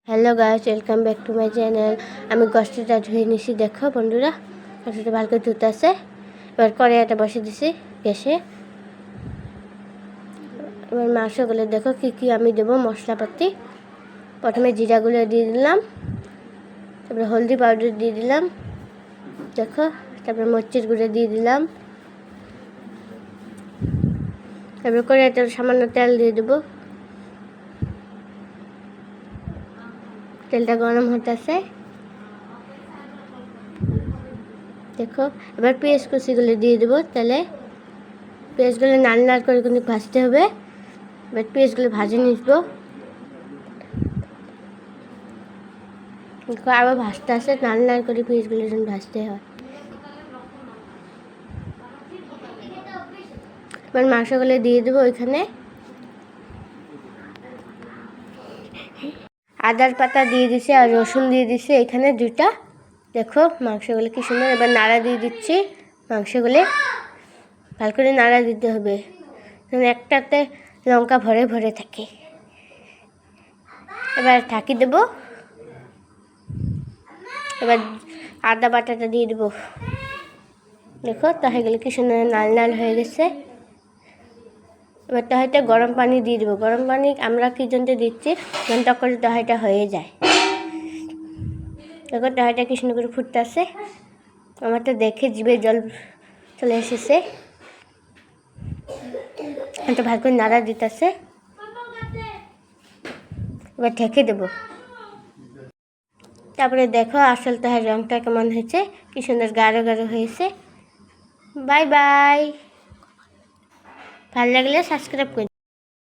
Hello guys, welcome back to my channel. আমি গোষ্ঠীটা ধুয়ে নিছি, দেখো বন্ধুরা, গোষ্ঠীটা ভালো করে ধুতে আছে। এবার কড়াইটা বসে দিছি গ্যাসে। এবার মাংসগুলো দেখো কি কি আমি দেবো মশলাপাতি। প্রথমে জিরাগুলো দিয়ে দিলাম, তারপরে হলদি পাউডার দিয়ে দিলাম, দেখো, তারপরে মরিচের গুঁড়ো দিয়ে দিলাম। তারপরে কড়াইতে সামান্য তেল দিয়ে দেবো। তেলটা গরম হতেছে, দেখো। এবার পেঁয়াজ কুচিগুলো দিয়ে দেবো তেলে। পেঁয়াজগুলো নাল নাল করে কিন্তু ভাজতে হবে। এবার পেঁয়াজগুলো ভাজে নিব, দেখো আবার ভাজতে আসে, নাল নাল করে পেঁয়াজগুলো যেন ভাজতে হয়। এবার মাংসগুলো দিয়ে দেবো ওইখানে। আদার পাতা দিয়ে দিছে আর রসুন দিয়ে দিছে এখানে দুইটা, দেখো মাংসগুলো কি সুন্দর। এবার নাড়া দিয়ে দিচ্ছি মাংসগুলো, ভালো করে নাড়া দিতে হবে যেন একটাতে লঙ্কা ভরে ভরে থাকে। এবার ঢাকি দেবো। এবার আদা বাটাটা দিয়ে দেবো, দেখো তরকারিগুলো কি সুন্দর লাল লাল হয়ে গেছে। এবার তরকারিতে গরম পানি দিয়ে দেবো। গরম পানি আমরা কি জন্য দিচ্ছি, যেন তখন তরকারিটা হয়ে যায়। দেখো তরকারিটা কি সুন্দর করে ফুটতে আসে, আমার তো দেখে জিভে জল চলে এসেছে। তো ভালো করে নাড়া দিতেছে। এবার ঢেকে দেবো। তারপরে দেখো আসল তরকারির রঙটা কেমন হয়েছে, কি সুন্দর গাঢ় গাঢ় হয়েছে। বাই বাই, ভালো লাগলে সাবস্ক্রাইব করে।